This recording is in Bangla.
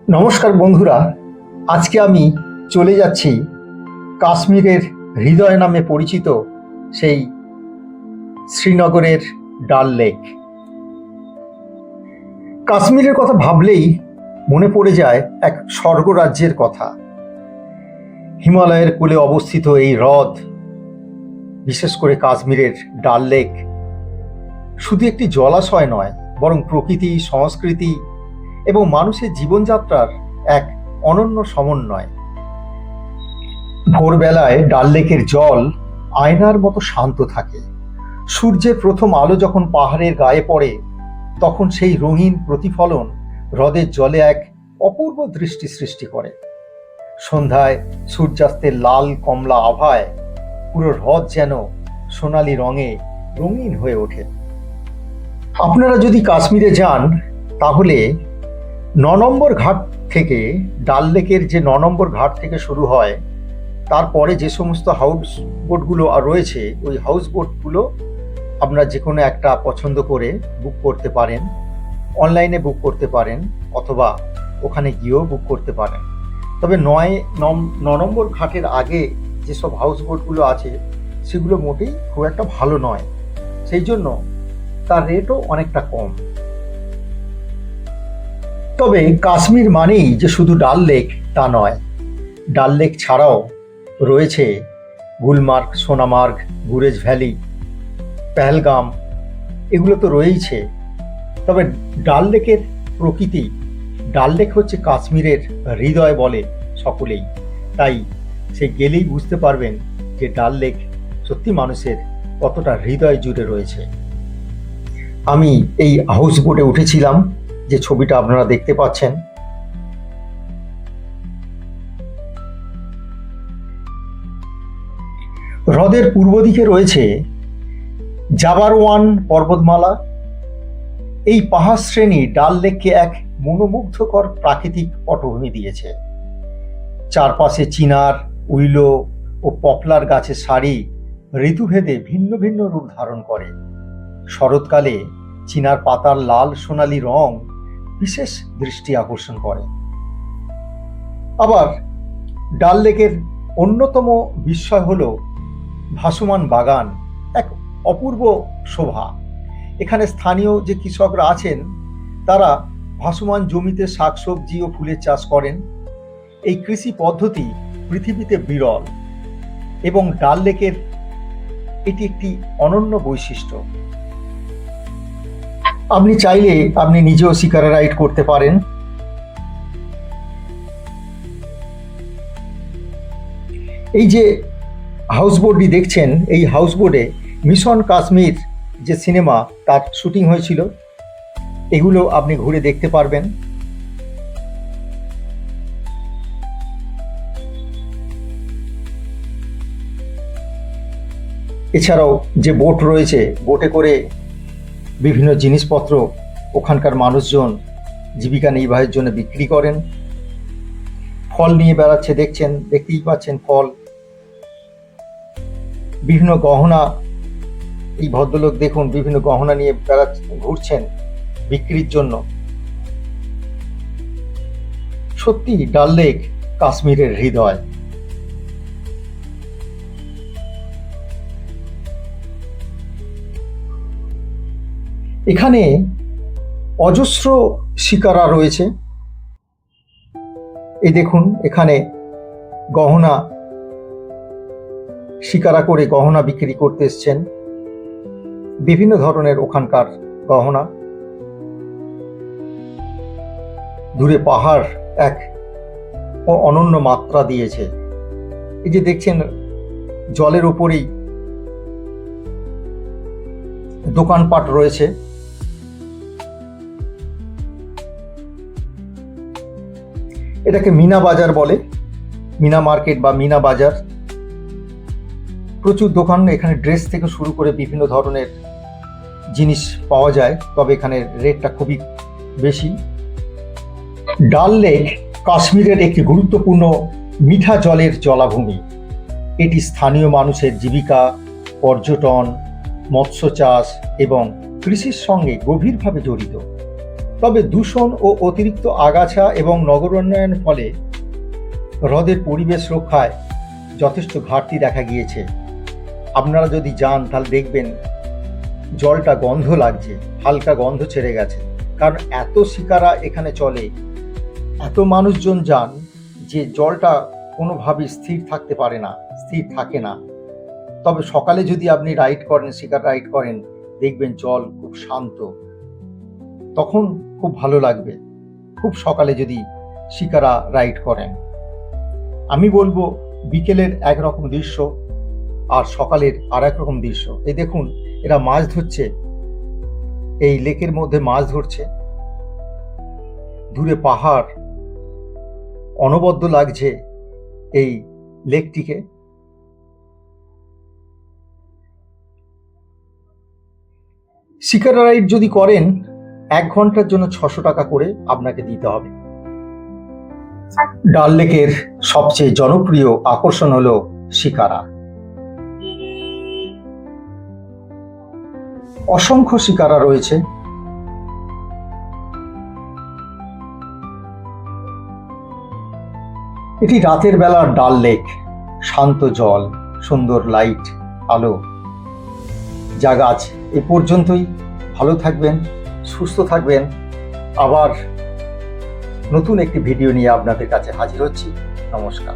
নমস্কার বন্ধুরা, আজকে আমি চলে যাচ্ছি কাশ্মীরের হৃদয় নামে পরিচিত সেই শ্রীনগরের ডাল লেক। কাশ্মীরের কথা ভাবলেই মনে পড়ে যায় এক স্বর্গরাজ্যের কথা। হিমালয়ের কোলে অবস্থিত এই হ্রদ, বিশেষ করে কাশ্মীরের ডাল লেক, শুধু একটি জলাশয় নয়, বরং প্রকৃতি, সংস্কৃতি এবং মানুষের জীবনযাত্রার এক অনন্য সমন্বয়। ভোরবেলায় ডাল লেকের জল আয়নার মতো শান্ত থাকে। সূর্যের প্রথম আলো যখন পাহাড়ের গায়ে পড়ে, তখন সেই রঙিন প্রতিফলন হ্রদের জলে এক অপূর্ব দৃষ্টি সৃষ্টি করে। সন্ধ্যায় সূর্যাস্তের লাল কমলা আভায় পুরো হ্রদ যেন সোনালি রঙে রঙিন হয়ে ওঠে। আপনারা যদি কাশ্মীরে যান, তাহলে ৯ নম্বর ঘাট থেকে, ডাল লেকের যে ৯ নম্বর ঘাট থেকে শুরু হয়, তারপরে যে সমস্ত হাউস বোটগুলো রয়েছে, ওই হাউস বোটগুলো আপনারা যে কোনো একটা পছন্দ করে বুক করতে পারেন। অনলাইনে বুক করতে পারেন অথবা ওখানে গিয়েও বুক করতে পারেন। তবে ৯ নম্বর ঘাটের আগে যেসব হাউস বোটগুলো আছে, সেগুলো মোটেই খুব একটা ভালো নয়, সেই জন্য তার রেটও অনেকটা কম। তবে কাশ্মীর মানেই যে শুধু ডাল লেক তা নয়। ডাল লেক ছাড়াও রয়েছে গুলমার্গ, সোনামার্গ, গুরেজ ভ্যালি, পেহেলগাম, এগুলো তো রয়েইছে। তবে ডাল লেকের প্রকৃতি, ডাল লেক হচ্ছে কাশ্মীরের হৃদয় বলে সকলেই। তাই সে গেলেই বুঝতে পারবেন যে ডাল লেক সত্যি মানুষের কতটা হৃদয় জুড়ে রয়েছে। আমি এই হাউস বোটে উঠেছিলাম, যে ছবিটা আপনারা দেখতে পাচ্ছেন। হ্রদের পূর্ব দিকে রয়েছে জাবারওয়ান পর্বতমালা। এই পাহাড় শ্রেণী ডাল লেককে এক মনোমুগ্ধকর প্রাকৃতিক পটভূমি দিয়েছে। চারপাশে চিনার, উইলো ও পপলার গাছের সারি ঋতুভেদে ভিন্ন ভিন্ন রূপ ধারণ করে। শরৎকালে চিনার পাতার লাল সোনালী রং বিশেষ দৃষ্টি আকর্ষণ করে। আবার ডাল লেকের অন্যতম বিস্ময় হলো ভাসমান বাগান, এক অপূর্ব শোভা। এখানে স্থানীয় যে কৃষকরা আছেন, তারা ভাসমান জমিতে শাকসবজি ও ফুলের চাষ করেন। এই কৃষি পদ্ধতি পৃথিবীতে বিরল এবং ডাল লেকের এটি একটি অনন্য বৈশিষ্ট্য। আপনি চাইলে আপনি নিজেও শিকারা রাইড করতে পারেন। এই যে হাউস বোটটি দেখছেন, এই হাউস বোটে মিশন কাশ্মীর যে সিনেমা, তার শুটিং হয়েছিল। এগুলো আপনি ঘুরে দেখতে পারবেন। এছাড়াও যে বোট রয়েছে, বোটে করে বিভিন্ন জিনিসপত্র ওখানকার মানুষজন জীবিকা নির্বাহের জন্য বিক্রি করেন। ফল নিয়ে বেড়াচ্ছে, দেখতেই পাচ্ছেন ফল, বিভিন্ন গহনা। এই ভদ্রলোক দেখুন, বিভিন্ন গহনা নিয়ে ঘুরছেন বিক্রির জন্য। সত্যি ডাল লেক কাশ্মীরের হৃদয়। এখানে অজস্র শিকারা রয়েছে। এই দেখুন, এখানে গহনা শিকারা করে গহনা বিক্রি করতে এসছেন, বিভিন্ন ধরনের ওখানকার গহনা। দূরে পাহাড় এক অনন্য মাত্রা দিয়েছে। এই যে দেখছেন, জলের উপরেই দোকানপাট রয়েছে। এটাকে মিনা বাজার বলে, মিনা মার্কেট বা মিনা বাজার। প্রচুর দোকান, এখানে ড্রেস থেকে শুরু করে বিভিন্ন ধরনের জিনিস পাওয়া যায়, তবে এখানে রেটটা খুবই বেশি। ডাল লেক কাশ্মীরের একটি গুরুত্বপূর্ণ মিঠা জলের জলাভূমি। এটি স্থানীয় মানুষের জীবিকা, পর্যটন, মৎস্য চাষ এবং কৃষির সঙ্গে গভীরভাবে জড়িত। তবে দূষণ ও অতিরিক্ত আগাছা এবং নগরোন্নয়নের ফলে হ্রদের পরিবেশ রক্ষায় যথেষ্ট ঘাটতি দেখা গিয়েছে। আপনারা যদি যান তাহলে দেখবেন জলটা গন্ধ লাগছে, হালকা গন্ধ ছেড়ে গেছে, কারণ এত শিকারা এখানে চলে, এত মানুষজন যান যে জলটা কোনোভাবেই স্থির থাকতে পারে না, স্থির থাকে না। তবে সকালে যদি আপনি রাইড করেন, শিকার রাইড করেন, দেখবেন জল খুব শান্ত, তখন খুব ভালো লাগবে। খুব সকালে যদি শিকারা রাইড করেন, আমি বলবো বিকেলের একরকম দৃশ্য আর সকালের আর এক রকম দৃশ্য। এই দেখুন, এরা মাছ ধরছে, এই লেকের মধ্যে মাছ ধরছে, দূরে পাহাড়, অনবদ্য লাগছে এই লেকটিকে। শিকারা রাইড যদি করেন 1 ঘন্টার জন্য 600 টাকা করে আপনাকে দিতে হবে। ডাল লেকের সবচেয়ে জনপ্রিয় আকর্ষণ হলো শিকারা। অসংখ্য শিকারা রয়েছে। এটি রাতের বেলার ডাল লেক, শান্ত জল, সুন্দর লাইট, আলো, যা গাছ। এ পর্যন্তই। ভালো থাকবেন, সুস্থ থাকবেন। আবার নতুন একটি ভিডিও নিয়ে আপনাদের কাছে হাজির হচ্ছি। নমস্কার।